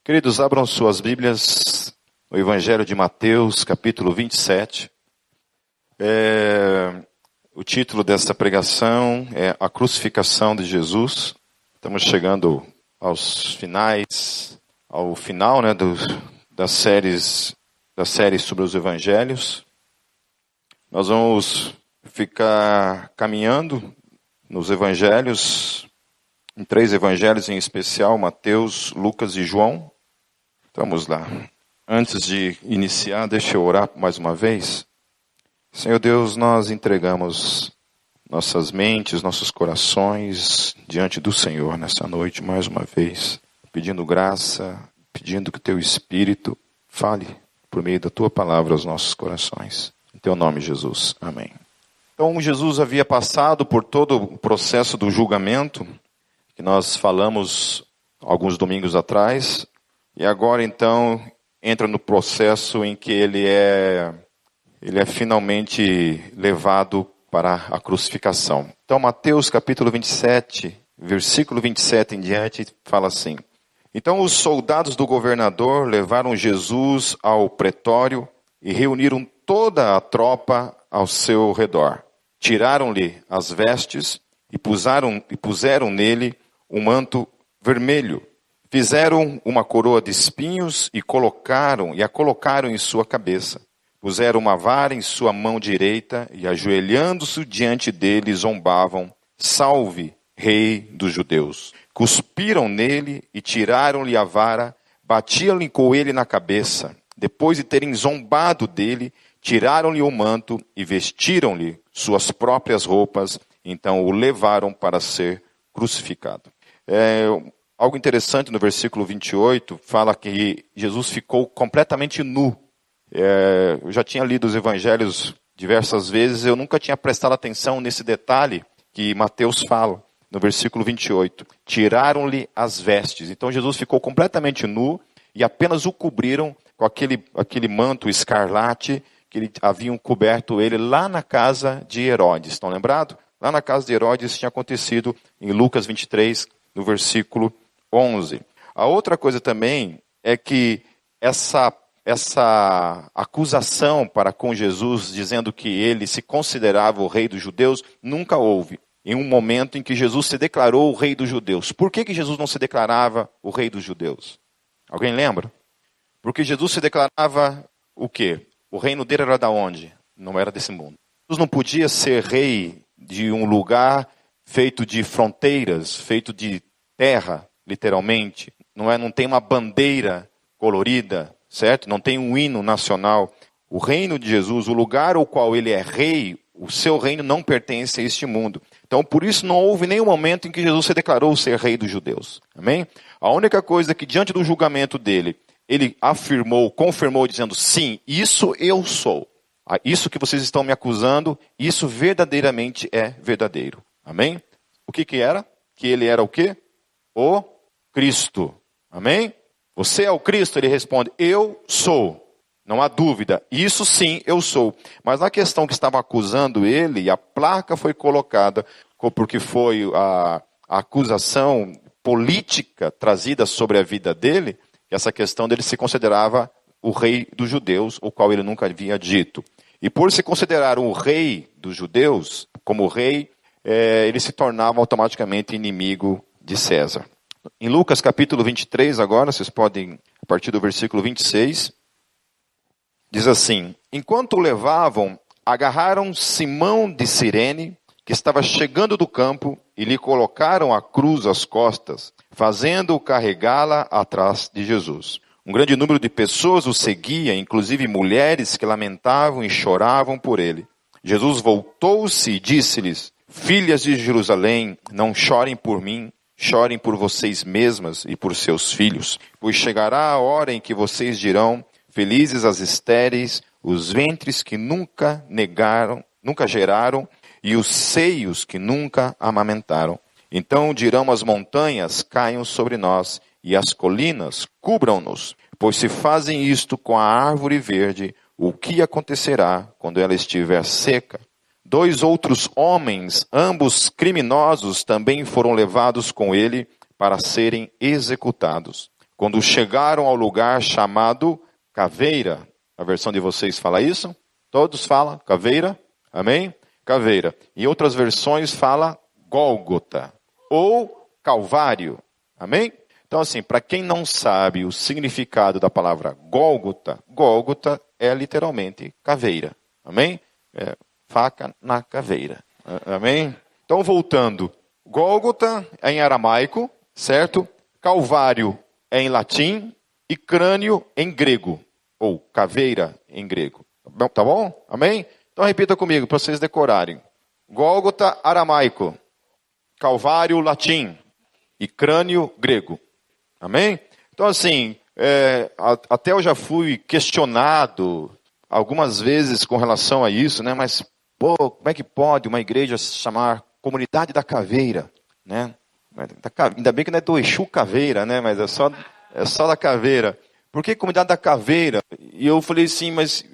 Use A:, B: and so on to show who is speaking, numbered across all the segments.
A: Queridos, abram suas Bíblias no Evangelho de Mateus, capítulo 27. O título desta pregação é A Crucificação de Jesus. Estamos chegando ao final, da série sobre os Evangelhos. Nós vamos ficar caminhando nos Evangelhos, em 3 Evangelhos em especial, Mateus, Lucas e João. Vamos lá. Antes de iniciar, deixa eu orar mais uma vez. Senhor Deus, nós entregamos nossas mentes, nossos corações diante do Senhor nessa noite mais uma vez, pedindo graça, pedindo que o Teu Espírito fale por meio da Tua palavra aos nossos corações. Em Teu nome, Jesus. Amém. Então, Jesus havia passado por todo o processo do julgamento, que nós falamos alguns domingos atrás, e agora então entra no processo em que ele é finalmente levado para a crucificação. Então Mateus capítulo 27, versículo 27 em diante, fala assim: Então os soldados do governador levaram Jesus ao pretório e reuniram toda a tropa ao seu redor. Tiraram-lhe as vestes e puseram nele um manto vermelho. Fizeram uma coroa de espinhos e a colocaram em sua cabeça. Puseram uma vara em sua mão direita e, ajoelhando-se diante dele, zombavam: Salve, Rei dos Judeus! Cuspiram nele e tiraram-lhe a vara, batiam-lhe com ele na cabeça. Depois de terem zombado dele, tiraram-lhe o manto e vestiram-lhe suas próprias roupas. Então o levaram para ser crucificado. Algo interessante no versículo 28, fala que Jesus ficou completamente nu. Eu já tinha lido os evangelhos diversas vezes, eu nunca tinha prestado atenção nesse detalhe que Mateus fala, no versículo 28. Tiraram-lhe as vestes. Então Jesus ficou completamente nu e apenas o cobriram com aquele manto escarlate que haviam coberto ele lá na casa de Herodes. Estão lembrados? Lá na casa de Herodes tinha acontecido em Lucas 23, no versículo 11. A outra coisa também é que essa acusação para com Jesus, dizendo que ele se considerava o rei dos judeus, nunca houve. Em um momento em que Jesus se declarou o rei dos judeus. Por que Jesus não se declarava o rei dos judeus? Alguém lembra? Porque Jesus se declarava o quê? O reino dele era da onde? Não era desse mundo. Jesus não podia ser rei de um lugar feito de fronteiras, feito de terra, literalmente. Não tem uma bandeira colorida, certo? Não tem um hino nacional. O reino de Jesus, o lugar ao qual ele é rei, o seu reino não pertence a este mundo. Então, por isso não houve nenhum momento em que Jesus se declarou ser rei dos judeus. Amém? A única coisa é que diante do julgamento dele, ele confirmou dizendo: sim, isso eu sou. Isso que vocês estão me acusando, isso verdadeiramente é verdadeiro. Amém? O que era? Que ele era o quê? O Cristo. Amém? Você é o Cristo? Ele responde: eu sou. Não há dúvida. Isso sim, eu sou. Mas na questão que estava acusando ele, a placa foi colocada, porque foi a acusação política trazida sobre a vida dele, essa questão dele se considerava o rei dos judeus, o qual ele nunca havia dito. E por se considerar o rei dos judeus, como rei, ele se tornava automaticamente inimigo de César. Em Lucas capítulo 23 agora, vocês podem, a partir do versículo 26, diz assim: Enquanto o levavam, agarraram Simão de Cirene, que estava chegando do campo, e lhe colocaram a cruz às costas, fazendo-o carregá-la atrás de Jesus. Um grande número de pessoas o seguia, inclusive mulheres que lamentavam e choravam por ele. Jesus voltou-se e disse-lhes: Filhas de Jerusalém, não chorem por mim, chorem por vocês mesmas e por seus filhos. Pois chegará a hora em que vocês dirão: Felizes as estéreis, os ventres que nunca geraram, e os seios que nunca amamentaram. Então dirão as montanhas: caiam sobre nós, e as colinas cubram-nos. Pois se fazem isto com a árvore verde, o que acontecerá quando ela estiver seca? 2 outros homens, ambos criminosos, também foram levados com ele para serem executados. quando chegaram ao lugar chamado Caveira. A versão de vocês fala isso? Todos falam Caveira? Amém? Caveira. Em outras versões fala Gólgota ou Calvário. Amém? Então assim, para quem não sabe o significado da palavra Gólgota, Gólgota é literalmente caveira. Amém? Faca na caveira. Amém? Então voltando, Gólgota é em aramaico, certo? Calvário é em latim e crânio em grego, ou caveira em grego. Tá bom? Amém? Então repita comigo para vocês decorarem. Gólgota aramaico, Calvário latim e crânio grego. Amém? Então assim, até eu já fui questionado algumas vezes com relação a isso, né? Mas, como é que pode uma igreja se chamar Comunidade da Caveira, né? Ainda bem que não é do Exu Caveira, né? Mas é só da Caveira. Por que Comunidade da Caveira? E eu falei assim, mas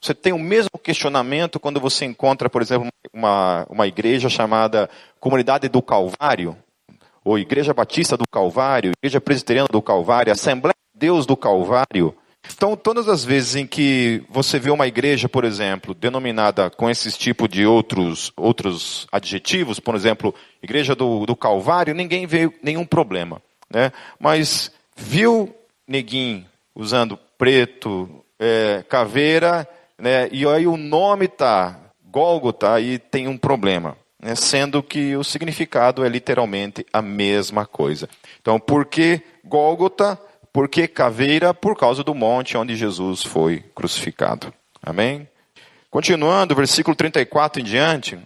A: você tem o mesmo questionamento quando você encontra, por exemplo, uma igreja chamada Comunidade do Calvário, ou Igreja Batista do Calvário, Igreja Presbiteriana do Calvário, Assembleia de Deus do Calvário. Então, todas as vezes em que você vê uma igreja, por exemplo, denominada com esses tipos de outros adjetivos, por exemplo, Igreja do Calvário, ninguém vê nenhum problema, né? Mas viu neguinho usando preto, caveira, né? E aí o nome tá Gólgota, aí tem um problema, né? Sendo que o significado é literalmente a mesma coisa. Então, por que Gólgota? Por que caveira? Por causa do monte onde Jesus foi crucificado. Amém? Continuando, versículo 34 em diante,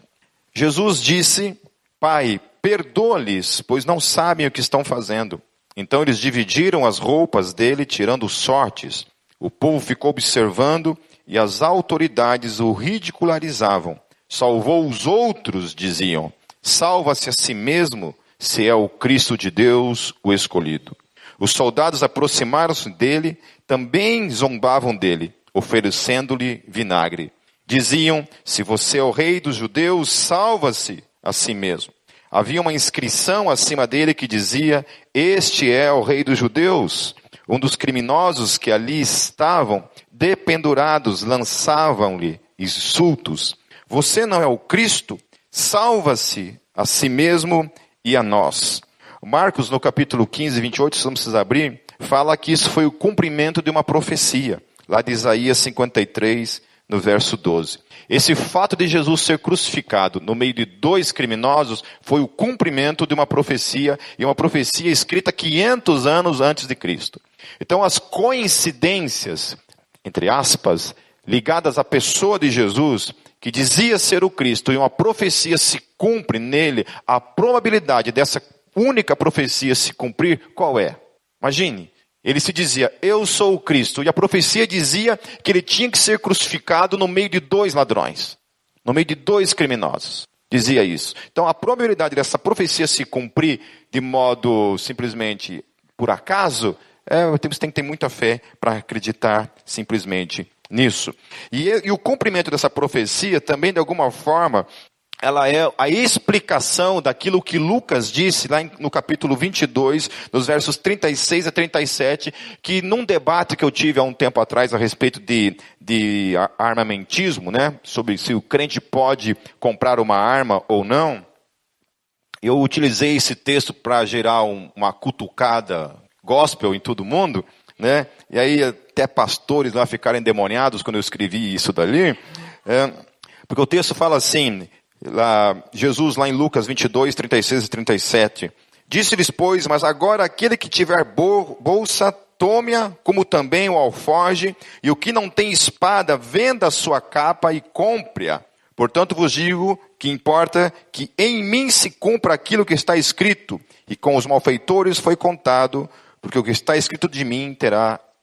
A: Jesus disse: Pai, perdoa-lhes, pois não sabem o que estão fazendo. Então eles dividiram as roupas dele, tirando sortes. O povo ficou observando e as autoridades o ridicularizavam. Salvou os outros, diziam. Salva-se a si mesmo, se é o Cristo de Deus, o escolhido. Os soldados aproximaram-se dele, também zombavam dele, oferecendo-lhe vinagre. Diziam: se você é o rei dos judeus, salva-se a si mesmo. Havia uma inscrição acima dele que dizia: este é o rei dos judeus. Um dos criminosos que ali estavam, dependurados, lançavam-lhe insultos. Você não é o Cristo? Salva-se a si mesmo e a nós. Marcos, no capítulo 15, 28, se não precisa abrir, fala que isso foi o cumprimento de uma profecia, lá de Isaías 53, no verso 12. Esse fato de Jesus ser crucificado no meio de dois criminosos foi o cumprimento de uma profecia, e uma profecia escrita 500 anos antes de Cristo. Então as coincidências, entre aspas, ligadas à pessoa de Jesus, que dizia ser o Cristo, e uma profecia se cumpre nele, a probabilidade dessa única profecia se cumprir, qual é? Imagine, ele se dizia: eu sou o Cristo, e a profecia dizia que ele tinha que ser crucificado no meio de dois ladrões, no meio de dois criminosos, dizia isso. Então a probabilidade dessa profecia se cumprir de modo simplesmente por acaso, você tem que ter muita fé para acreditar simplesmente nisso. E o cumprimento dessa profecia também, de alguma forma, ela é a explicação daquilo que Lucas disse lá no capítulo 22, nos versos 36 a 37, que num debate que eu tive há um tempo atrás a respeito de armamentismo, né, sobre se o crente pode comprar uma arma ou não, eu utilizei esse texto para gerar uma cutucada gospel em todo mundo, né, e aí até pastores lá ficaram endemoniados quando eu escrevi isso dali, porque o texto fala assim... Jesus lá em Lucas 22, 36 e 37. Disse-lhes, pois, mas agora aquele que tiver bolsa, tome-a, como também o alforje, e o que não tem espada, venda a sua capa e compre-a. Portanto vos digo que importa que em mim se cumpra aquilo que está escrito, e com os malfeitores foi contado, porque o que está escrito de mim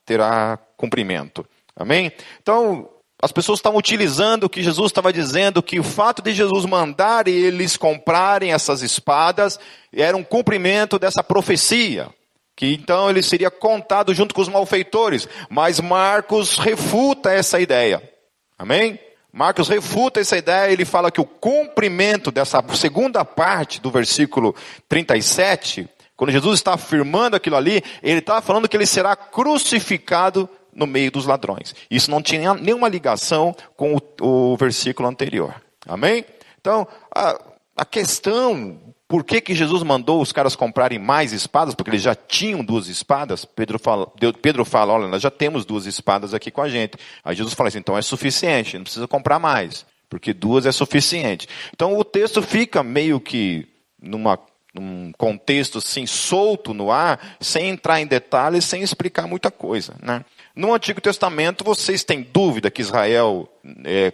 A: terá cumprimento. Amém? Então... as pessoas estavam utilizando o que Jesus estava dizendo, que o fato de Jesus mandar eles comprarem essas espadas era um cumprimento dessa profecia, que então ele seria contado junto com os malfeitores. Mas Marcos refuta essa ideia. Amém? Marcos refuta essa ideia, ele fala que o cumprimento dessa segunda parte do versículo 37 Quando Jesus está afirmando aquilo ali, ele está falando que ele será crucificado no meio dos ladrões. Isso não tinha nenhuma ligação com o versículo anterior. Amém? Então, a questão, por que Jesus mandou os caras comprarem mais espadas? Porque eles já tinham 2 espadas. Pedro fala, olha, nós já temos 2 espadas aqui com a gente. Aí Jesus fala assim, então é suficiente, não precisa comprar mais, porque 2 é suficiente. Então o texto fica meio que num contexto assim, solto no ar, sem entrar em detalhes, sem explicar muita coisa, né? No Antigo Testamento, vocês têm dúvida que Israel,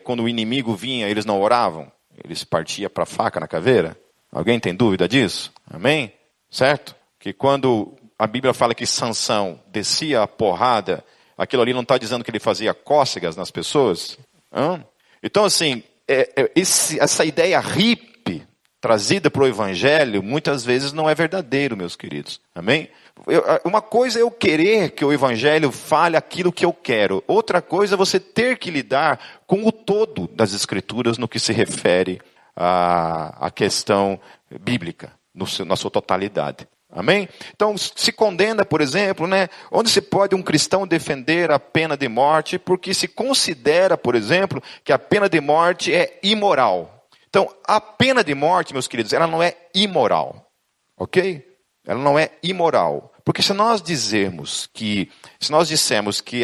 A: quando o inimigo vinha, eles não oravam? Eles partiam para a faca na caveira? Alguém tem dúvida disso? Amém? Certo? Que quando a Bíblia fala que Sansão descia a porrada, aquilo ali não está dizendo que ele fazia cócegas nas pessoas? Então, assim, essa ideia hippie trazida para o Evangelho, muitas vezes não é verdadeiro, meus queridos. Amém? Uma coisa é eu querer que o Evangelho fale aquilo que eu quero. Outra coisa é você ter que lidar com o todo das Escrituras no que se refere à questão bíblica, na sua totalidade. Amém? Então, se condena, por exemplo, né, onde se pode um cristão defender a pena de morte, porque se considera, por exemplo, que a pena de morte é imoral. Então, a pena de morte, meus queridos, ela não é imoral. Ok? Ela não é imoral. Porque se nós dissermos que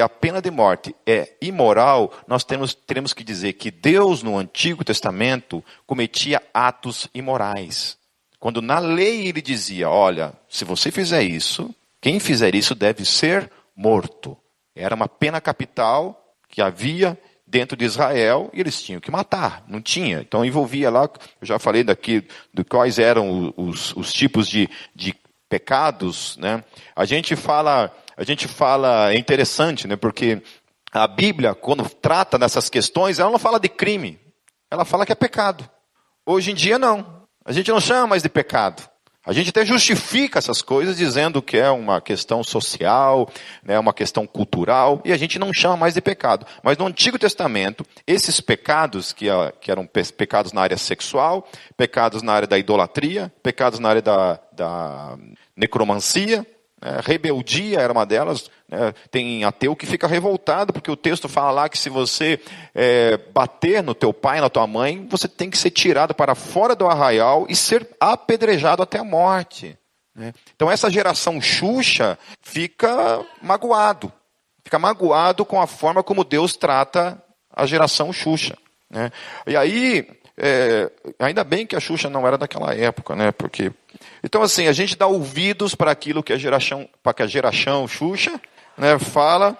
A: a pena de morte é imoral, nós teremos que dizer que Deus, no Antigo Testamento, cometia atos imorais. Quando na lei ele dizia, olha, se você fizer isso, quem fizer isso deve ser morto. Era uma pena capital que havia dentro de Israel e eles tinham que matar. Não tinha. Então envolvia lá, eu já falei daqui, de quais eram os tipos de pecados, né? A gente fala, é interessante, né? Porque a Bíblia, quando trata dessas questões, ela não fala de crime. Ela fala que é pecado. Hoje em dia, não. A gente não chama mais de pecado. A gente até justifica essas coisas dizendo que é uma questão social, né, uma questão cultural, e a gente não chama mais de pecado. Mas no Antigo Testamento, esses pecados, que eram pecados na área sexual, pecados na área da idolatria, pecados na área da necromancia, rebeldia era uma delas. Tem ateu que fica revoltado, porque o texto fala lá que se você bater no teu pai, na tua mãe, você tem que ser tirado para fora do arraial e ser apedrejado até a morte. Então essa geração Xuxa fica magoado com a forma como Deus trata a geração Xuxa. E aí, ainda bem que a Xuxa não era daquela época, né? Porque então, assim, a gente dá ouvidos para aquilo que a geração Xuxa, né, fala,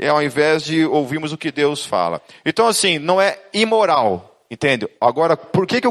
A: ao invés de ouvirmos o que Deus fala. Então, assim, não é imoral, entende? Agora, por que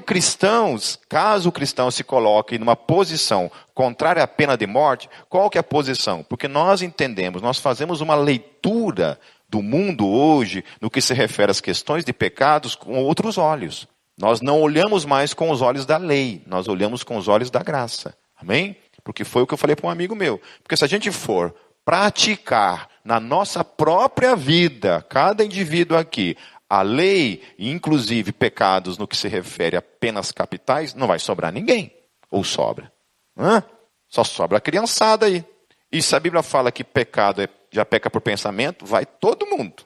A: caso o cristão se coloque numa posição contrária à pena de morte, qual que é a posição? Porque nós entendemos, nós fazemos uma leitura do mundo hoje, no que se refere às questões de pecados, com outros olhos. Nós não olhamos mais com os olhos da lei, nós olhamos com os olhos da graça. Amém? Porque foi o que eu falei para um amigo meu. Porque se a gente for praticar na nossa própria vida, cada indivíduo aqui, a lei, inclusive pecados no que se refere a penas capitais, não vai sobrar ninguém. Ou sobra? Só sobra a criançada aí. E se a Bíblia fala que pecado já peca por pensamento, vai todo mundo.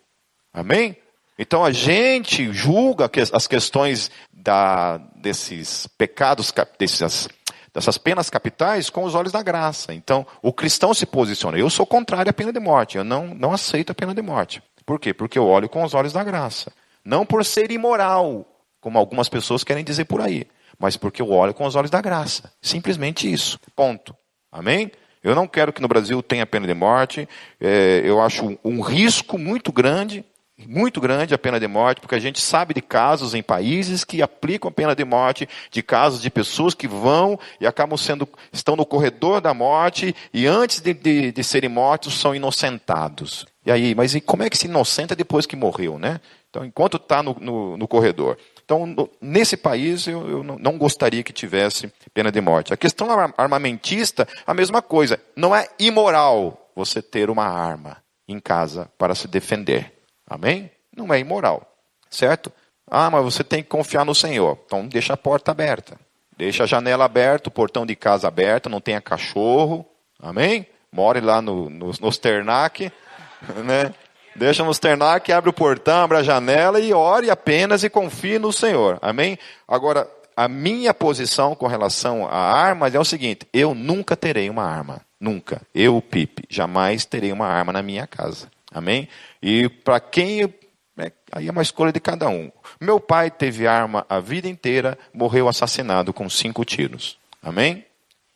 A: Amém? Então a gente julga as questões desses pecados, dessas penas capitais com os olhos da graça. Então o cristão se posiciona. Eu sou contrário à pena de morte. Eu não aceito a pena de morte. Por quê? Porque eu olho com os olhos da graça. Não por ser imoral, como algumas pessoas querem dizer por aí, mas porque eu olho com os olhos da graça. Simplesmente isso. Ponto. Amém? Eu não quero que no Brasil tenha pena de morte. Eu acho um risco muito grande a pena de morte, porque a gente sabe de casos em países que aplicam a pena de morte, de casos de pessoas que vão e estão no corredor da morte e antes de serem mortos são inocentados. E aí, mas como é que se inocenta depois que morreu, né? Então, enquanto está no corredor. Então, nesse país, eu não gostaria que tivesse pena de morte. A questão armamentista, a mesma coisa. Não é imoral você ter uma arma em casa para se defender. Amém? Não é imoral, certo? Mas você tem que confiar no Senhor. Então deixa a porta aberta. Deixa a janela aberta, o portão de casa aberto, não tenha cachorro. Amém? More lá nos Ternac, né? Deixa nos Ternac, abre o portão, abre a janela e ore apenas e confie no Senhor. Amém? Agora, a minha posição com relação a armas é o seguinte: eu nunca terei uma arma. Nunca. Eu, Pipe, jamais terei uma arma na minha casa. Amém? E para quem... aí é uma escolha de cada um. Meu pai teve arma a vida inteira, morreu assassinado com 5 tiros. Amém?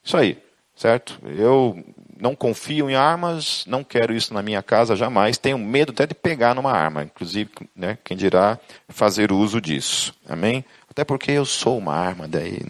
A: Isso aí, certo? Eu não confio em armas, não quero isso na minha casa jamais, tenho medo até de pegar numa arma, inclusive, né, quem dirá fazer uso disso. Amém? Até porque eu sou uma arma daí.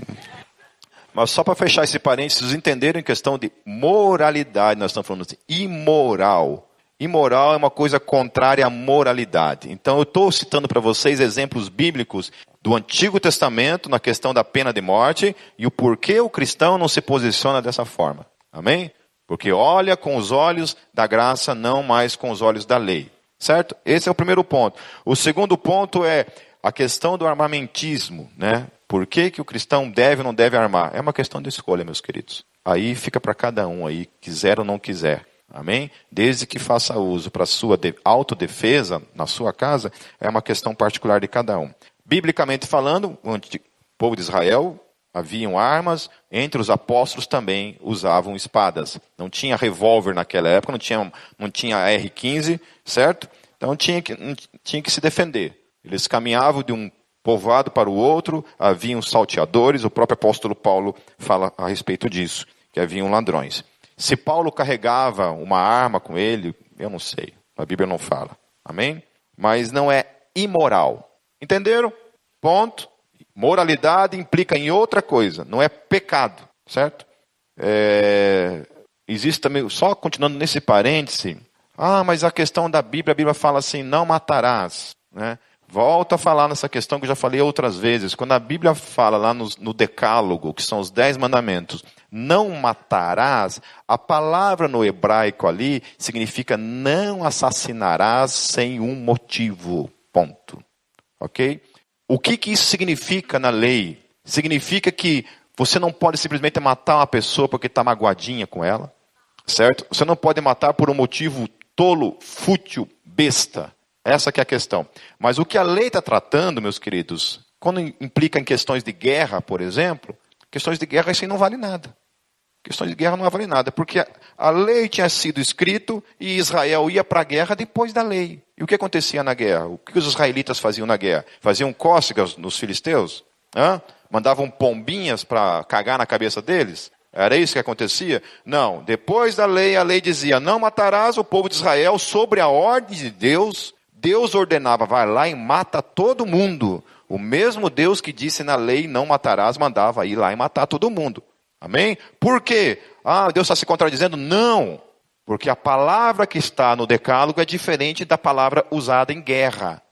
A: Mas só para fechar esse parênteses, vocês entenderam em questão de moralidade, nós estamos falando assim, imoral. Imoral é uma coisa contrária à moralidade. Então eu estou citando para vocês exemplos bíblicos do Antigo Testamento na questão da pena de morte e o porquê o cristão não se posiciona dessa forma. Amém? Porque olha com os olhos da graça, não mais com os olhos da lei. Certo? Esse é o primeiro ponto. O segundo ponto é a questão do armamentismo, né? Por que o cristão deve ou não deve armar? É uma questão de escolha, meus queridos. Aí fica para cada um aí, quiser ou não quiser. Amém? Desde que faça uso para sua autodefesa na sua casa, é uma questão particular de cada um. Biblicamente falando, o povo de Israel haviam armas, entre os apóstolos também usavam espadas. Não tinha revólver naquela época, não tinha R-15, certo? Então tinha que se defender. Eles caminhavam de um povoado para o outro, haviam salteadores, o próprio apóstolo Paulo fala a respeito disso, que haviam ladrões. Se Paulo carregava uma arma com ele, eu não sei, a Bíblia não fala, amém? Mas não é imoral, entenderam? Ponto. Moralidade implica em outra coisa, não é pecado, certo? Existe também, só continuando nesse parêntese, mas a questão da Bíblia, a Bíblia fala assim, não matarás, né? Volto a falar nessa questão que eu já falei outras vezes. Quando a Bíblia fala lá no Decálogo, que são os 10 mandamentos, não matarás, a palavra no hebraico ali significa não assassinarás sem um motivo. Ponto. Ok? O que isso significa na lei? Significa que você não pode simplesmente matar uma pessoa porque está magoadinha com ela. Certo? Você não pode matar por um motivo tolo, fútil, besta. Essa que é a questão. Mas o que a lei está tratando, meus queridos, quando implica em questões de guerra, por exemplo, questões de guerra isso aí não vale nada. Questões de guerra não vale nada, porque a lei tinha sido escrito e Israel ia para a guerra depois da lei. E o que acontecia na guerra? O que os israelitas faziam na guerra? Faziam cócegas nos filisteus? Mandavam pombinhas para cagar na cabeça deles? Era isso que acontecia? Não. Depois da lei, a lei dizia, não matarás o povo de Israel sobre a ordem de Deus. Deus ordenava, vai lá e mata todo mundo. O mesmo Deus que disse na lei, não matarás, mandava ir lá e matar todo mundo. Amém? Por quê? Deus está se contradizendo? Não. Porque a palavra que está no Decálogo é diferente da palavra usada em guerra.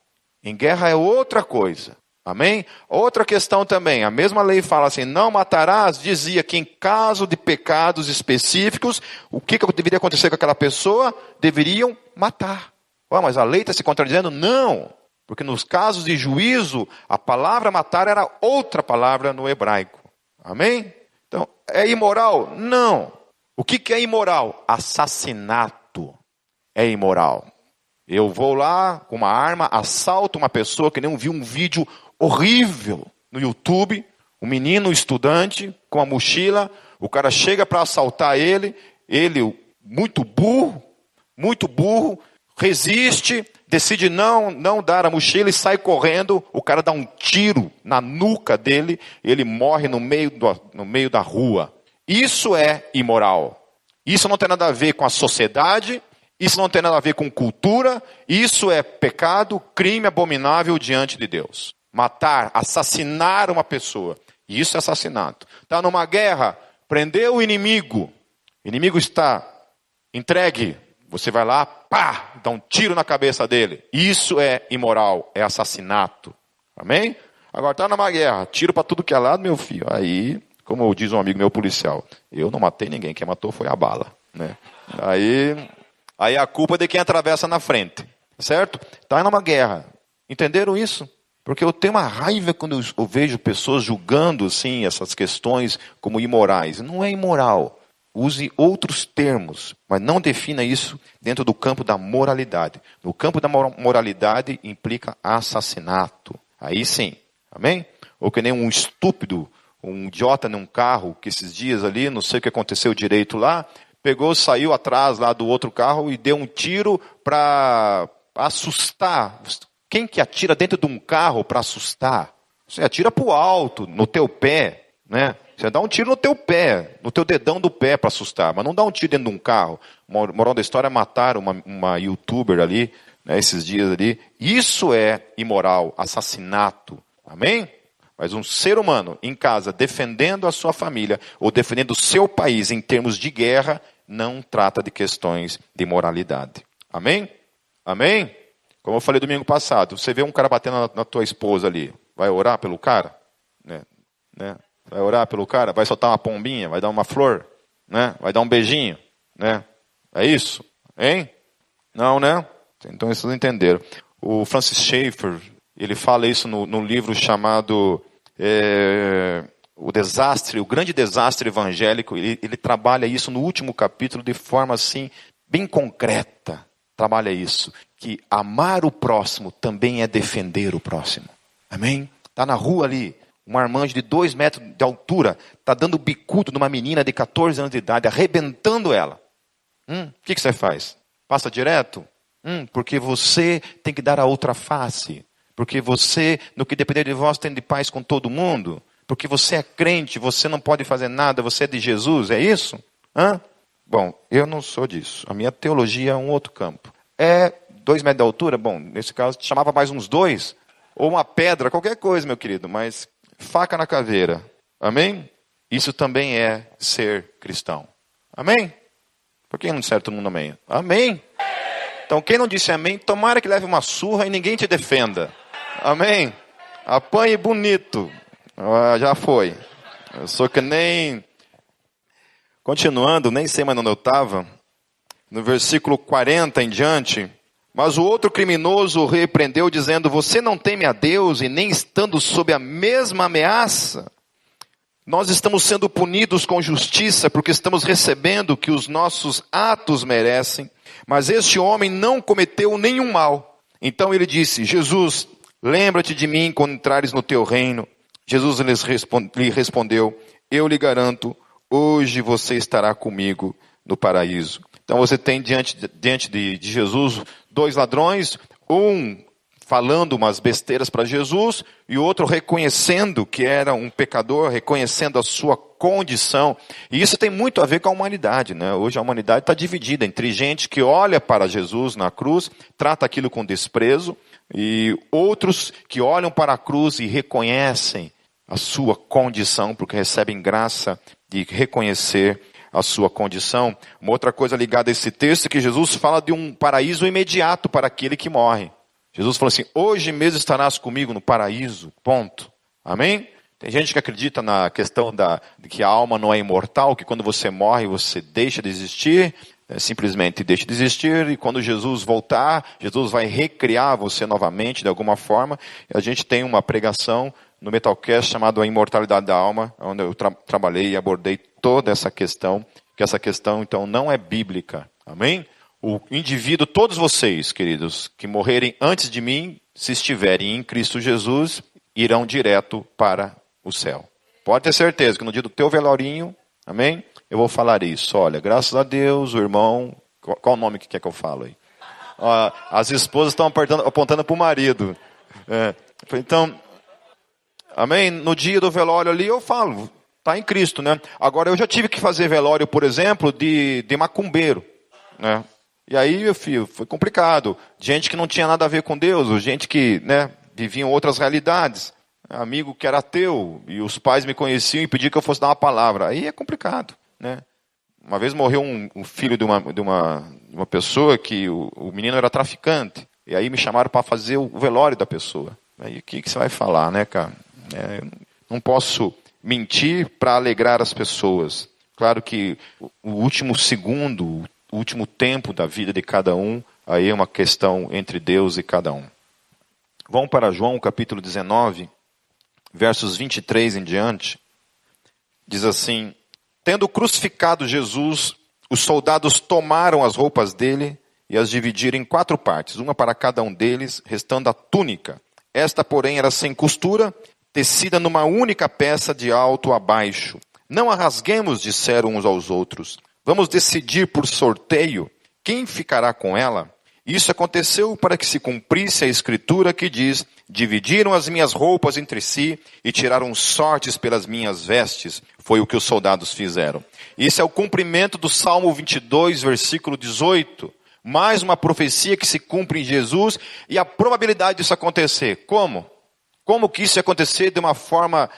A: Em guerra é outra coisa. Amém? Outra questão também. A mesma lei fala assim, não matarás, dizia que em caso de pecados específicos, o que deveria acontecer com aquela pessoa? Deveriam matar. Mas a lei está se contradizendo? Não, porque nos casos de juízo, a palavra matar era outra palavra no hebraico. Amém? Então, é imoral? Não. O que é imoral? Assassinato é imoral. Eu vou lá com uma arma, assalto uma pessoa, que nem vi um vídeo horrível no YouTube, um menino estudante com uma mochila, o cara chega para assaltar ele muito burro, resiste, decide não dar a mochila e sai correndo. O cara dá um tiro na nuca dele, ele morre no meio da rua. Isso é imoral. Isso não tem nada a ver com a sociedade, isso não tem nada a ver com cultura, isso é pecado, crime abominável diante de Deus. Matar, assassinar uma pessoa, isso é assassinato. Está numa guerra, prendeu o inimigo está entregue. Você vai lá, dá um tiro na cabeça dele. Isso é imoral, é assassinato. Amém? Agora está numa guerra, tiro para tudo que é lado, meu filho. Aí, como diz um amigo meu policial, eu não matei ninguém, quem matou foi a bala. Né? Aí a culpa é de quem atravessa na frente. Certo? Está numa guerra. Entenderam isso? Porque eu tenho uma raiva quando eu vejo pessoas julgando assim, essas questões como imorais. Não é imoral. Use outros termos, mas não defina isso dentro do campo da moralidade. No campo da moralidade implica assassinato. Aí sim. Amém? Ou que nem um estúpido, um idiota num carro, que esses dias ali, não sei o que aconteceu direito lá, pegou, saiu atrás lá do outro carro e deu um tiro para assustar. Quem que atira dentro de um carro para assustar? Você atira para o alto, no teu pé, né? Você dá um tiro no teu pé, no teu dedão do pé para assustar, mas não dá um tiro dentro de um carro. Moral da história, mataram uma youtuber ali, né, esses dias ali. Isso é imoral, assassinato. Amém? Mas um ser humano em casa defendendo a sua família ou defendendo o seu país em termos de guerra, não trata de questões de moralidade. Amém? Amém? Como eu falei domingo passado, você vê um cara batendo na tua esposa ali, vai orar pelo cara? Né? Vai orar pelo cara? Vai soltar uma pombinha? Vai dar uma flor? Né? Vai dar um beijinho? Né? É isso? Hein? Não, né? Então vocês entenderam. O Francis Schaeffer, ele fala isso no livro chamado O Grande Desastre Evangélico. Ele trabalha isso no último capítulo de forma assim, bem concreta. Trabalha isso. Que amar o próximo também é defender o próximo. Amém? Está na rua ali, um marmanjo de 2 metros de altura, está dando bicudo numa menina de 14 anos de idade, arrebentando ela. O que você faz? Passa direto? Porque você tem que dar a outra face. Porque você, no que depender de vós, tem de paz com todo mundo. Porque você é crente, você não pode fazer nada, você é de Jesus, é isso? Bom, eu não sou disso. A minha teologia é um outro campo. 2 metros de altura? Bom, nesse caso, chamava mais uns 2. Ou uma pedra, qualquer coisa, meu querido. Mas faca na caveira. Amém? Isso também é ser cristão. Amém? Por que não disser todo mundo amém? Amém? Então, quem não disse amém, tomara que leve uma surra e ninguém te defenda. Amém? Apanhe bonito. Já foi. Eu sou que nem... Continuando, nem sei mais onde eu estava. No versículo 40 em diante. Mas o outro criminoso o repreendeu, dizendo: você não teme a Deus e nem estando sob a mesma ameaça? Nós estamos sendo punidos com justiça porque estamos recebendo o que os nossos atos merecem. Mas este homem não cometeu nenhum mal. Então ele disse: Jesus, lembra-te de mim quando entrares no teu reino. Jesus lhe respondeu: eu lhe garanto, hoje você estará comigo no paraíso. Então você tem diante de Jesus 2 ladrões, um falando umas besteiras para Jesus e o outro reconhecendo que era um pecador, reconhecendo a sua condição. E isso tem muito a ver com a humanidade, né? Hoje a humanidade está dividida entre gente que olha para Jesus na cruz, trata aquilo com desprezo, e outros que olham para a cruz e reconhecem a sua condição, porque recebem graça de reconhecer a sua condição. Uma outra coisa ligada a esse texto é que Jesus fala de um paraíso imediato para aquele que morre. Jesus falou assim: hoje mesmo estarás comigo no paraíso, ponto. Amém? Tem gente que acredita na questão de que a alma não é imortal, que quando você morre você deixa de existir, simplesmente deixa de existir, e quando Jesus voltar, Jesus vai recriar você novamente de alguma forma. E a gente tem uma pregação no Metalcast chamado A Imortalidade da Alma, onde eu trabalhei e abordei toda essa questão, que essa questão então não é bíblica. Amém? O indivíduo, todos vocês, queridos, que morrerem antes de mim, se estiverem em Cristo Jesus, irão direto para o céu. Pode ter certeza que no dia do teu velório, amém? Eu vou falar isso. Olha, graças a Deus, o irmão... Qual o nome que quer que eu fale aí? As esposas estão apontando para o marido. Então, amém? No dia do velório ali eu falo, está em Cristo, né? Agora eu já tive que fazer velório, por exemplo, de macumbeiro, né? E aí, meu filho, foi complicado. Gente que não tinha nada a ver com Deus, gente que, né, viviam outras realidades. Amigo que era ateu, e os pais me conheciam e pediam que eu fosse dar uma palavra. Aí é complicado, né? Uma vez morreu um filho de uma pessoa que o menino era traficante. E aí me chamaram para fazer o velório da pessoa. Aí o que você vai falar, né, cara? Não posso mentir para alegrar as pessoas. Claro que o último segundo, o último tempo da vida de cada um, aí é uma questão entre Deus e cada um. Vão para João capítulo 19, versos 23 em diante. Diz assim: tendo crucificado Jesus, os soldados tomaram as roupas dele e as dividiram em 4 partes, uma para cada um deles, restando a túnica. Esta, porém, era sem costura, tecida numa única peça de alto a baixo. Não a rasguemos, disseram uns aos outros. Vamos decidir por sorteio quem ficará com ela. Isso aconteceu para que se cumprisse a escritura que diz: dividiram as minhas roupas entre si e tiraram sortes pelas minhas vestes. Foi o que os soldados fizeram. Isso é o cumprimento do Salmo 22, versículo 18. Mais uma profecia que se cumpre em Jesus e a probabilidade disso acontecer. Como? Como que isso ia acontecer de uma forma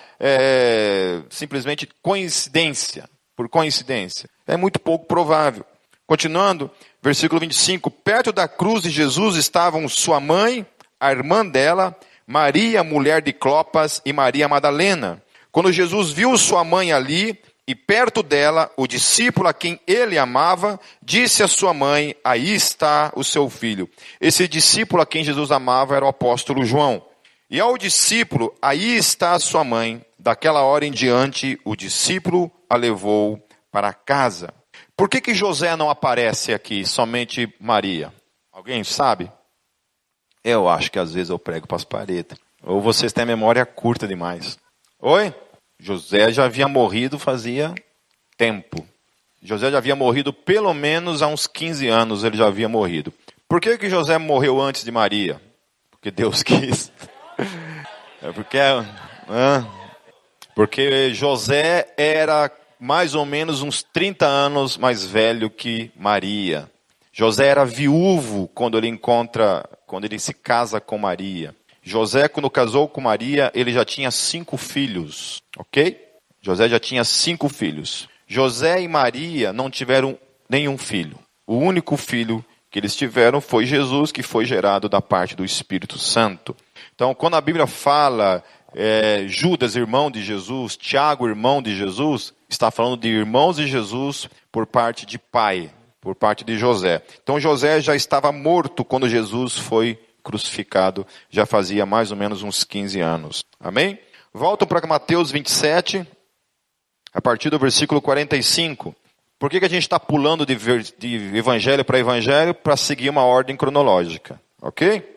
A: simplesmente coincidência? Por coincidência. É muito pouco provável. Continuando, versículo 25. Perto da cruz de Jesus estavam sua mãe, a irmã dela, Maria, mulher de Clopas, e Maria Madalena. Quando Jesus viu sua mãe ali, e perto dela, o discípulo a quem ele amava, disse à sua mãe: aí está o seu filho. Esse discípulo a quem Jesus amava era o apóstolo João. E ao discípulo: aí está a sua mãe. Daquela hora em diante, o discípulo a levou para casa. Por que José não aparece aqui, somente Maria? Alguém sabe? Eu acho que às vezes eu prego para as paredes. Ou vocês têm memória curta demais. Oi? José já havia morrido fazia tempo. José já havia morrido pelo menos há uns 15 anos, ele já havia morrido. Por que José morreu antes de Maria? Porque Deus quis. Porque José era mais ou menos uns 30 anos mais velho que Maria. José era viúvo quando ele se casa com Maria. José, quando casou com Maria, ele já tinha 5 filhos, ok? José já tinha 5 filhos. José e Maria não tiveram nenhum filho. O único filho que eles tiveram foi Jesus, que foi gerado da parte do Espírito Santo. Então, quando a Bíblia fala Judas, irmão de Jesus, Tiago, irmão de Jesus, está falando de irmãos de Jesus por parte de pai, por parte de José. Então, José já estava morto quando Jesus foi crucificado, já fazia mais ou menos uns 15 anos. Amém? Volto para Mateus 27, a partir do versículo 45. Por que a gente está pulando de evangelho para evangelho? Para seguir uma ordem cronológica. Ok?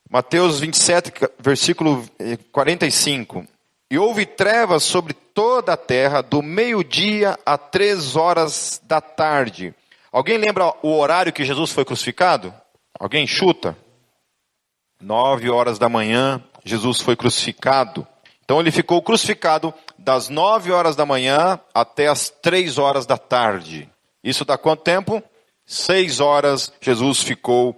A: Mateus 27, versículo 45. E houve trevas sobre toda a terra, do meio-dia a 3 horas da tarde. Alguém lembra o horário que Jesus foi crucificado? Alguém chuta? 9 horas da manhã, Jesus foi crucificado. Então ele ficou crucificado das 9 horas da manhã até as 3 horas da tarde. Isso dá quanto tempo? 6 horas Jesus ficou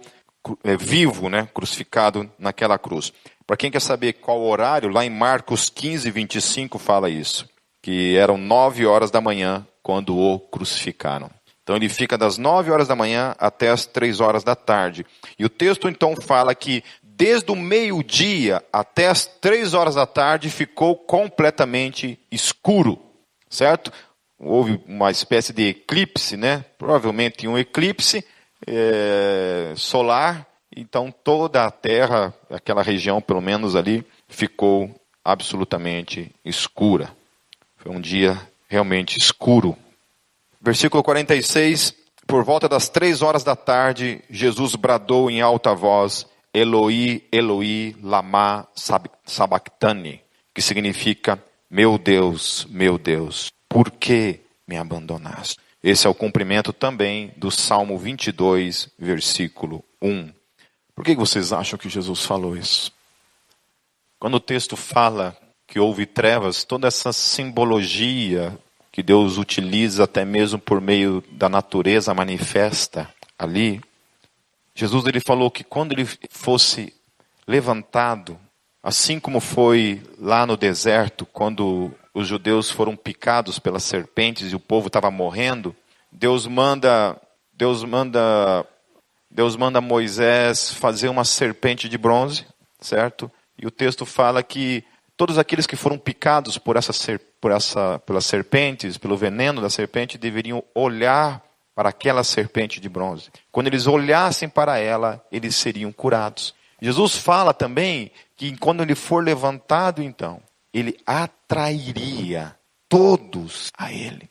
A: vivo, crucificado naquela cruz. Para quem quer saber qual horário, lá em Marcos 15, 25 fala isso. Que eram 9 horas da manhã quando o crucificaram. Então ele fica das 9 horas da manhã até as 3 horas da tarde. E o texto então fala que desde o meio-dia até as 3 horas da tarde ficou completamente escuro, certo? Houve uma espécie de eclipse, provavelmente um eclipse solar. Então toda a terra, aquela região pelo menos ali, ficou absolutamente escura. Foi um dia realmente escuro. Versículo 46, por volta das 3 horas da tarde, Jesus bradou em alta voz: Eloi, Eloi, lama sabachthani, que significa: meu Deus, por que me abandonaste? Esse é o cumprimento também do Salmo 22, versículo 1. Por que vocês acham que Jesus falou isso? Quando o texto fala que houve trevas, toda essa simbologia que Deus utiliza até mesmo por meio da natureza manifesta ali, Jesus ele falou que quando ele fosse levantado, assim como foi lá no deserto, quando os judeus foram picados pelas serpentes e o povo estava morrendo, Deus manda Moisés fazer uma serpente de bronze, certo? E o texto fala que todos aqueles que foram picados pelas serpentes, pelo veneno da serpente, deveriam olhar para aquela serpente de bronze. Quando eles olhassem para ela, eles seriam curados. Jesus fala também que quando ele for levantado, então, ele atrairia todos a ele.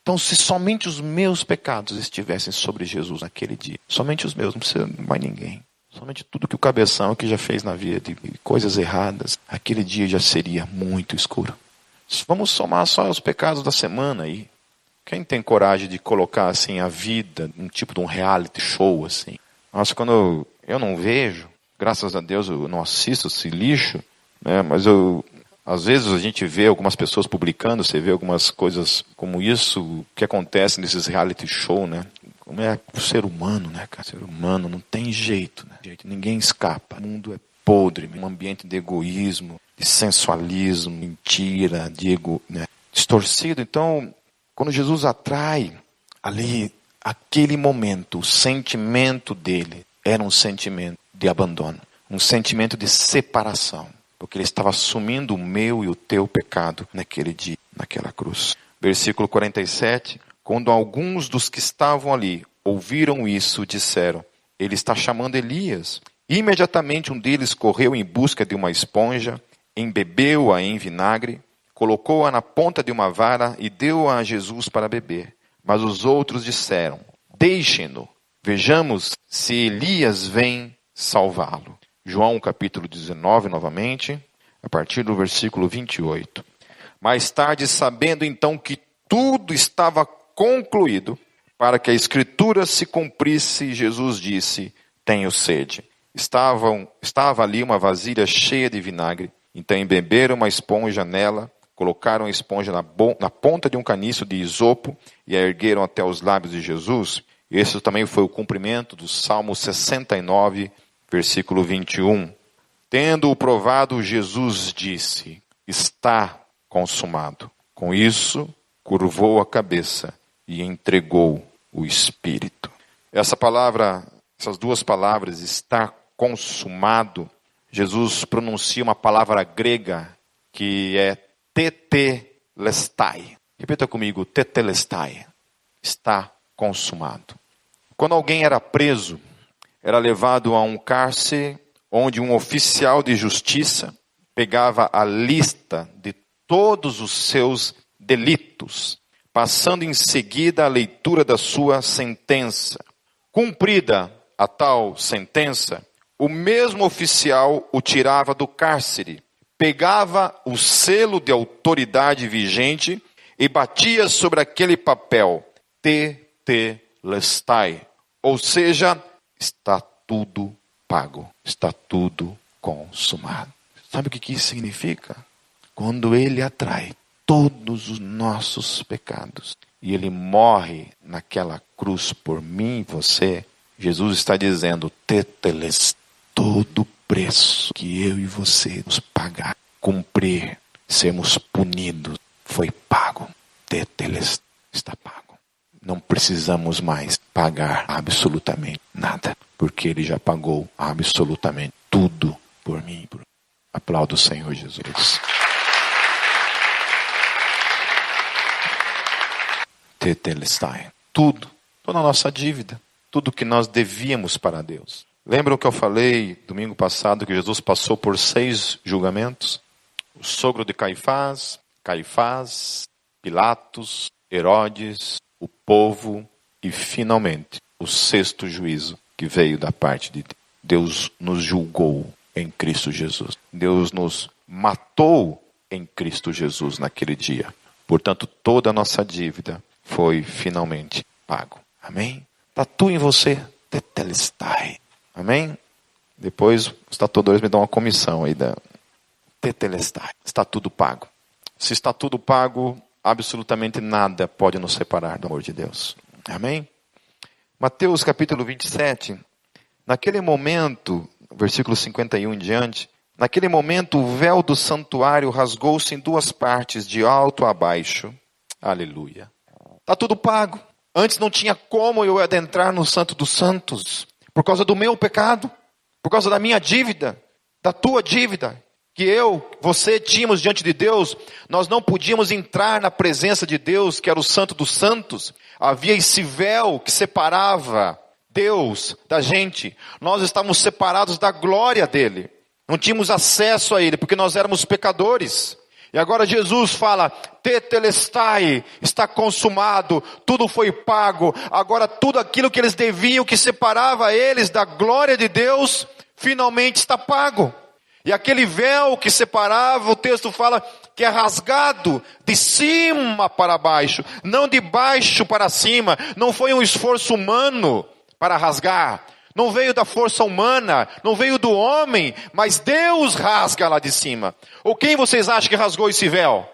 A: Então, se somente os meus pecados estivessem sobre Jesus naquele dia, somente os meus, não precisa mais ninguém. Somente tudo que o cabeção que já fez na vida, de coisas erradas, aquele dia já seria muito escuro. Vamos somar só os pecados da semana aí. Quem tem coragem de colocar assim a vida, um tipo de um reality show assim? Nossa, quando eu não vejo, graças a Deus eu não assisto esse lixo, né? Mas às vezes a gente vê algumas pessoas publicando, você vê algumas coisas como isso, que acontece nesses reality show, né? Como é o ser humano, né, cara? O ser humano não tem jeito, né? Ninguém escapa. O mundo é podre, um ambiente de egoísmo, de sensualismo, mentira, né? Distorcido. Então, quando Jesus atrai ali, aquele momento, o sentimento dele era um sentimento de abandono, um sentimento de separação, porque ele estava assumindo o meu e o teu pecado naquele dia, naquela cruz. Versículo 47, quando alguns dos que estavam ali ouviram isso, disseram, ele está chamando Elias. Imediatamente um deles correu em busca de uma esponja, embebeu-a em vinagre, colocou-a na ponta de uma vara e deu-a a Jesus para beber. Mas os outros disseram, deixem-no, vejamos se Elias vem salvá-lo. João capítulo 19 novamente, a partir do versículo 28. Mais tarde, sabendo então que tudo estava concluído, para que a escritura se cumprisse, Jesus disse, tenho sede. Estava ali uma vasilha cheia de vinagre, então embeberam uma esponja nela, colocaram a esponja na ponta de um caniço de isopo e a ergueram até os lábios de Jesus. Esse também foi o cumprimento do Salmo 69, versículo 21. Tendo-o provado, Jesus disse, está consumado. Com isso, curvou a cabeça e entregou o Espírito. Essas duas palavras, está consumado, Jesus pronuncia uma palavra grega que é tetelestai. Repita comigo, tetelestai. Está consumado. Quando alguém era preso, era levado a um cárcere onde um oficial de justiça pegava a lista de todos os seus delitos, passando em seguida a leitura da sua sentença. Cumprida a tal sentença, o mesmo oficial o tirava do cárcere, pegava o selo de autoridade vigente e batia sobre aquele papel, tetelestai, ou seja, está tudo pago, está tudo consumado. Sabe o que isso significa? Quando ele atrai todos os nossos pecados e ele morre naquela cruz por mim e você, Jesus está dizendo, tetelestai, todo o preço que eu e você nos pagar, cumprir, sermos punidos, foi pago. Tetelestai, está pago. Não precisamos mais pagar absolutamente nada, porque ele já pagou absolutamente tudo por mim. Aplauda o Senhor Jesus. Tetelestai, tudo, toda a nossa dívida, tudo que nós devíamos para Deus. Lembram que eu falei domingo passado que Jesus passou por 6 julgamentos? O sogro de Caifás, Pilatos, Herodes, o povo e finalmente o 6º juízo que veio da parte de Deus. Deus nos julgou em Cristo Jesus. Deus nos matou em Cristo Jesus naquele dia. Portanto, toda a nossa dívida foi finalmente pago. Amém? Tatua em você, tetelestai. Amém? Depois os tatuadores me dão uma comissão aí da tetelestai. Está tudo pago. Se está tudo pago, absolutamente nada pode nos separar do amor de Deus. Amém? Mateus capítulo 27, naquele momento, versículo 51 em diante, naquele momento o véu do santuário rasgou-se em 2 partes, de alto a baixo. Aleluia. Está tudo pago. Antes não tinha como eu adentrar no Santo dos Santos, por causa do meu pecado, por causa da minha dívida, da tua dívida, que você tínhamos diante de Deus. Nós não podíamos entrar na presença de Deus, que era o Santo dos Santos. Havia esse véu que separava Deus da gente. Nós estávamos separados da glória dele. Não tínhamos acesso a ele, porque nós éramos pecadores. E agora Jesus fala, tetelestai, está consumado, tudo foi pago. Agora tudo aquilo que eles deviam, que separava eles da glória de Deus, finalmente está pago. E aquele véu que separava, o texto fala que é rasgado de cima para baixo, não de baixo para cima. Não foi um esforço humano para rasgar. Não veio da força humana, não veio do homem, mas Deus rasga lá de cima. Ou quem vocês acham que rasgou esse véu?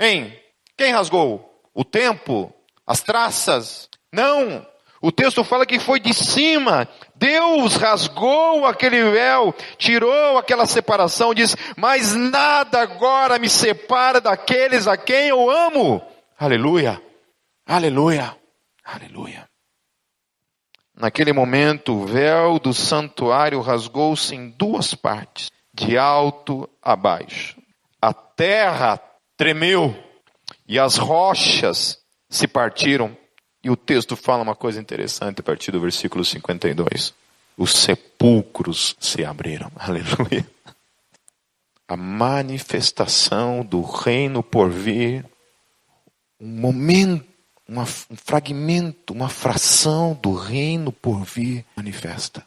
A: Hein? Quem rasgou? O tempo? As traças? Não. O texto fala que foi de cima. Deus rasgou aquele véu, tirou aquela separação, diz, mas nada agora me separa daqueles a quem eu amo. Aleluia, aleluia, aleluia. Naquele momento, o véu do santuário rasgou-se em duas partes, de alto a baixo. A terra tremeu e as rochas se partiram. E o texto fala uma coisa interessante a partir do versículo 52. Os sepulcros se abriram. Aleluia. A manifestação do reino por vir. Um momento, um fragmento, uma fração do reino por vir manifesta.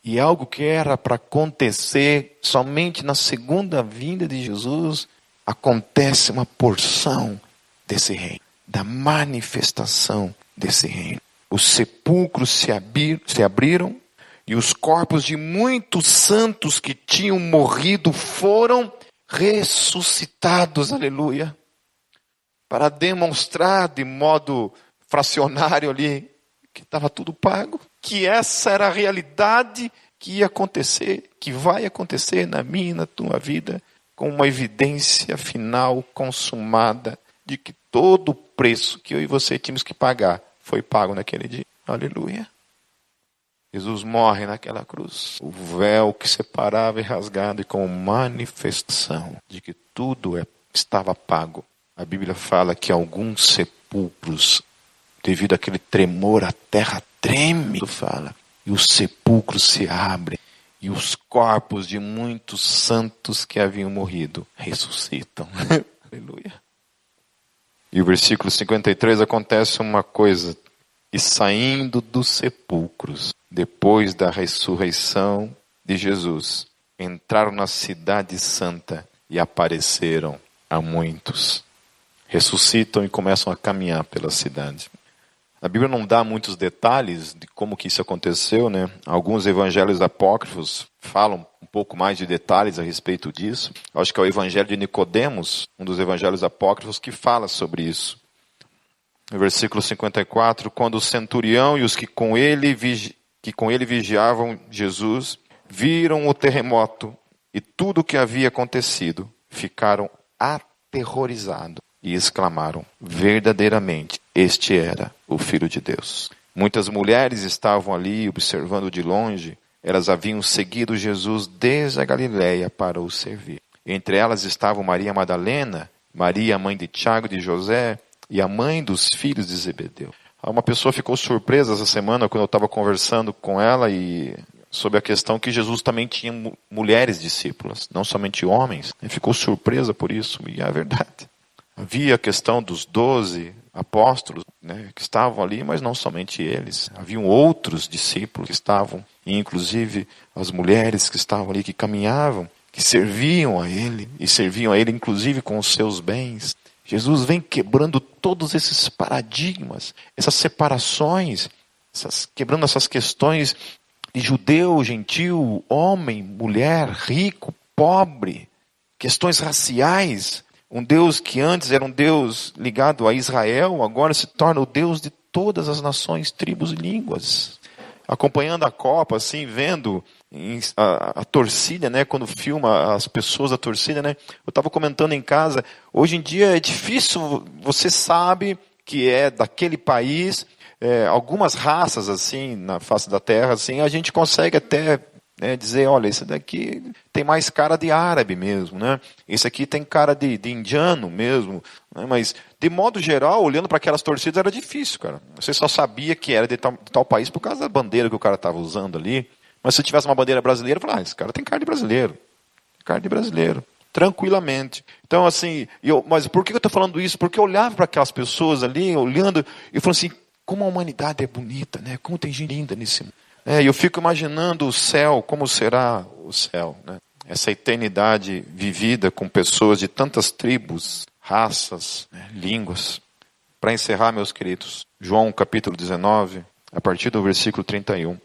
A: E algo que era para acontecer somente na segunda vinda de Jesus, acontece uma porção desse reino, da manifestação desse reino. Os sepulcros se abriram e os corpos de muitos santos que tinham morrido foram ressuscitados, aleluia, para demonstrar de modo fracionário ali que estava tudo pago, que essa era a realidade que ia acontecer, que vai acontecer na minha e na tua vida, com uma evidência final consumada de que todo o preço que eu e você tínhamos que pagar foi pago naquele dia. Aleluia. Jesus morre naquela cruz. O véu que separava é rasgado e com manifestação de que tudo estava pago. A Bíblia fala que alguns sepulcros, devido àquele tremor, a terra treme, fala, e os sepulcros se abrem, e os corpos de muitos santos que haviam morrido ressuscitam. Aleluia. E o versículo 53 acontece uma coisa, e saindo dos sepulcros, depois da ressurreição de Jesus, entraram na cidade santa e apareceram a muitos. Ressuscitam e começam a caminhar pela cidade. A Bíblia não dá muitos detalhes de como que isso aconteceu, né? Alguns evangelhos apócrifos falam um pouco mais de detalhes a respeito disso. Acho que é o evangelho de Nicodemos, um dos evangelhos apócrifos, que fala sobre isso. No versículo 54, quando o centurião e os que com ele vigiavam Jesus, viram o terremoto e tudo o que havia acontecido, ficaram aterrorizados. E exclamaram, verdadeiramente, este era o Filho de Deus. Muitas mulheres estavam ali observando de longe. Elas haviam seguido Jesus desde a Galileia para o servir. Entre elas estavam Maria Madalena, Maria, mãe de Tiago e de José, e a mãe dos filhos de Zebedeu. Uma pessoa ficou surpresa essa semana quando eu estava conversando com ela e sobre a questão que Jesus também tinha mulheres discípulas, não somente homens. E ficou surpresa por isso, e é verdade. Havia a questão dos 12 apóstolos, né, que estavam ali, mas não somente eles. Haviam outros discípulos que estavam, e inclusive as mulheres que estavam ali, que caminhavam, que serviam a ele, e serviam a ele inclusive com os seus bens. Jesus vem quebrando todos esses paradigmas, essas separações, quebrando essas questões de judeu, gentil, homem, mulher, rico, pobre, questões raciais. Um Deus que antes era um Deus ligado a Israel, agora se torna o Deus de todas as nações, tribos e línguas. Acompanhando a Copa, assim, vendo a torcida, né, quando filma as pessoas da torcida, né, eu estava comentando em casa, hoje em dia é difícil, você sabe que é daquele país, algumas raças, assim, na face da terra, assim, a gente consegue até dizer, olha, esse daqui tem mais cara de árabe mesmo, né? Esse aqui tem cara de indiano mesmo, né? Mas de modo geral, olhando para aquelas torcidas, era difícil, cara. Você só sabia que era de tal país por causa da bandeira que o cara estava usando ali. Mas se tivesse uma bandeira brasileira, eu falava, esse cara tem cara de brasileiro. Carne de brasileiro. Tranquilamente. Então, assim, mas por que eu estou falando isso? Porque eu olhava para aquelas pessoas ali, olhando, e falando assim, como a humanidade é bonita, né? Como tem gente linda nesse mundo. E eu fico imaginando o céu, como será o céu, né? Essa eternidade vivida com pessoas de tantas tribos, raças, né? Línguas. Para encerrar, meus queridos, João capítulo 19, a partir do versículo 31.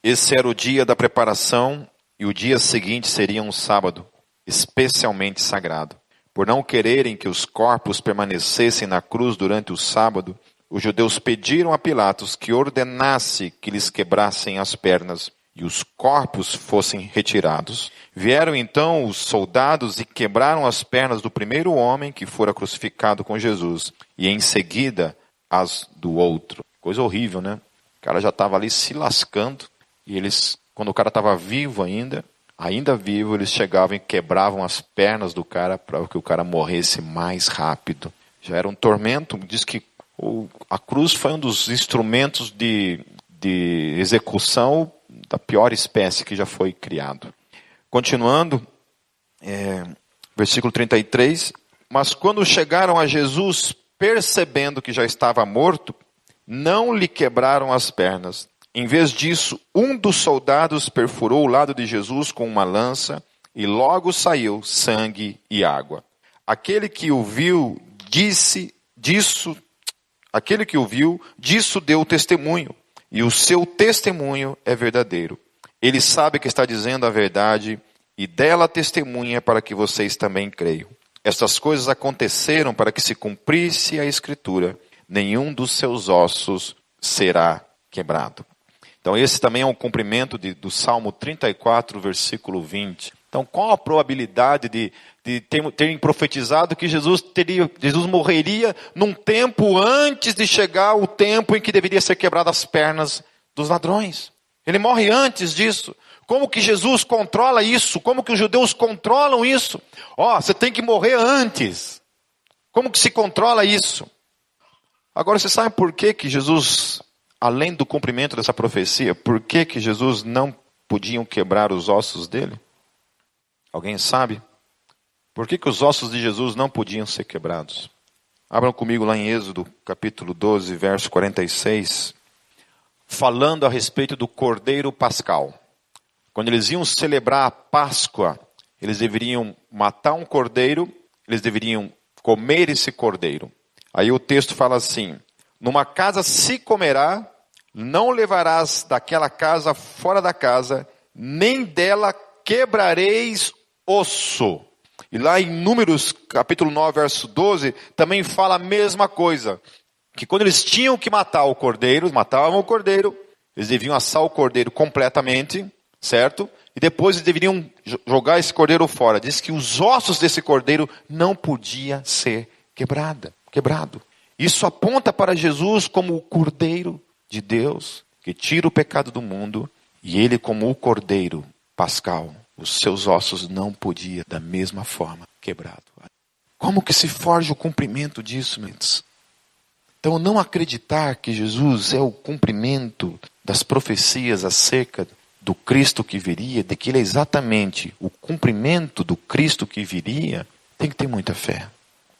A: Esse era o dia da preparação e o dia seguinte seria um sábado, especialmente sagrado. Por não quererem que os corpos permanecessem na cruz durante o sábado, os judeus pediram a Pilatos que ordenasse que lhes quebrassem as pernas e os corpos fossem retirados. Vieram então os soldados e quebraram as pernas do primeiro homem que fora crucificado com Jesus, e em seguida as do outro. Coisa horrível, né? O cara já estava ali se lascando, e eles, quando o cara estava vivo ainda vivo, eles chegavam e quebravam as pernas do cara para que o cara morresse mais rápido. Já era um tormento. Diz que a cruz foi um dos instrumentos de execução da pior espécie que já foi criado. Continuando, versículo 33. Mas quando chegaram a Jesus, percebendo que já estava morto, não lhe quebraram as pernas. Em vez disso, um dos soldados perfurou o lado de Jesus com uma lança e logo saiu sangue e água. Aquele que o viu, disso deu testemunho, e o seu testemunho é verdadeiro. Ele sabe que está dizendo a verdade, e dela testemunha para que vocês também creiam. Estas coisas aconteceram para que se cumprisse a Escritura. Nenhum dos seus ossos será quebrado. Então esse também é um cumprimento do Salmo 34, versículo 20. Então qual a probabilidade de terem profetizado que Jesus morreria num tempo antes de chegar o tempo em que deveria ser quebradas as pernas dos ladrões? Ele morre antes disso. Como que Jesus controla isso? Como que os judeus controlam isso? Você tem que morrer antes. Como que se controla isso? Agora, você sabe por que Jesus, além do cumprimento dessa profecia, por que Jesus não podiam quebrar os ossos dele? Alguém sabe? Por que os ossos de Jesus não podiam ser quebrados? Abram comigo lá em Êxodo, capítulo 12, verso 46, falando a respeito do Cordeiro Pascal. Quando eles iam celebrar a Páscoa, eles deveriam matar um cordeiro, eles deveriam comer esse cordeiro. Aí o texto fala assim: numa casa se comerá, não levarás daquela casa fora da casa, nem dela quebrareis osso. E lá em Números, capítulo 9, verso 12, também fala a mesma coisa. Que quando eles tinham que matar o cordeiro, matavam o cordeiro, eles deviam assar o cordeiro completamente, certo? E depois eles deveriam jogar esse cordeiro fora. Diz que os ossos desse cordeiro não podiam ser quebrado. Isso aponta para Jesus como o Cordeiro de Deus, que tira o pecado do mundo, e ele como o Cordeiro Pascal. Os seus ossos não podiam, da mesma forma, quebrado. Como que se forja o cumprimento disso, meninos? Então, não acreditar que Jesus é o cumprimento das profecias acerca do Cristo que viria, de que ele é exatamente o cumprimento do Cristo que viria, tem que ter muita fé.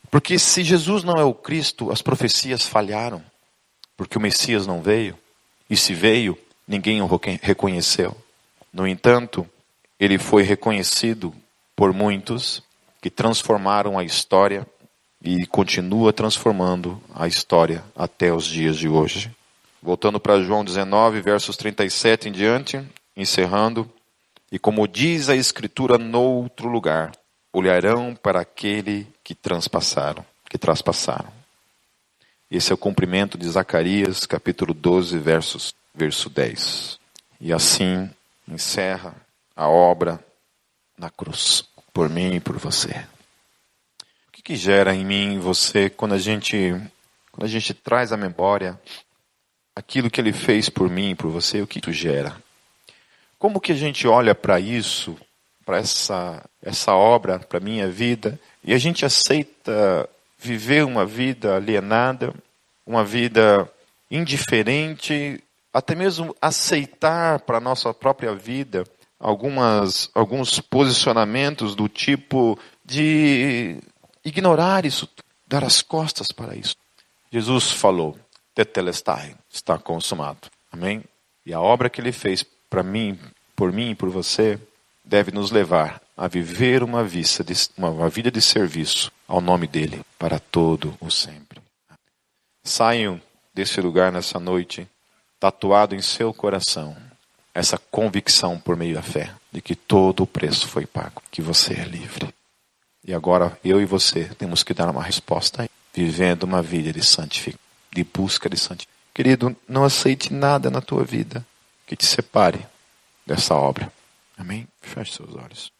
A: Porque se Jesus não é o Cristo, as profecias falharam. Porque o Messias não veio. E se veio, ninguém o reconheceu. No entanto, ele foi reconhecido por muitos que transformaram a história e continua transformando a história até os dias de hoje. Voltando para João 19, versos 37 em diante, encerrando. E como diz a Escritura noutro lugar, olharão para aquele que traspasaram. Esse é o cumprimento de Zacarias, capítulo 12, verso 10. E assim encerra a obra na cruz, por mim e por você. O que gera em mim e em você quando a gente traz à memória aquilo que ele fez por mim e por você? O que isso gera? Como que a gente olha para isso, para essa obra, para a minha vida, e a gente aceita viver uma vida alienada, uma vida indiferente, até mesmo aceitar para a nossa própria vida alguns posicionamentos do tipo de ignorar isso, dar as costas para isso. Jesus falou, tetelestai, está consumado. Amém? E a obra que ele fez para mim, por mim e por você, deve nos levar a viver uma vida de serviço ao nome dele, para todo o sempre. Saiam desse lugar nessa noite, tatuado em seu coração, essa convicção por meio da fé, de que todo o preço foi pago, que você é livre. E agora, eu e você, temos que dar uma resposta aí, vivendo uma vida de santificação, de busca de santificação. Querido, não aceite nada na tua vida que te separe dessa obra. Amém? Feche seus olhos.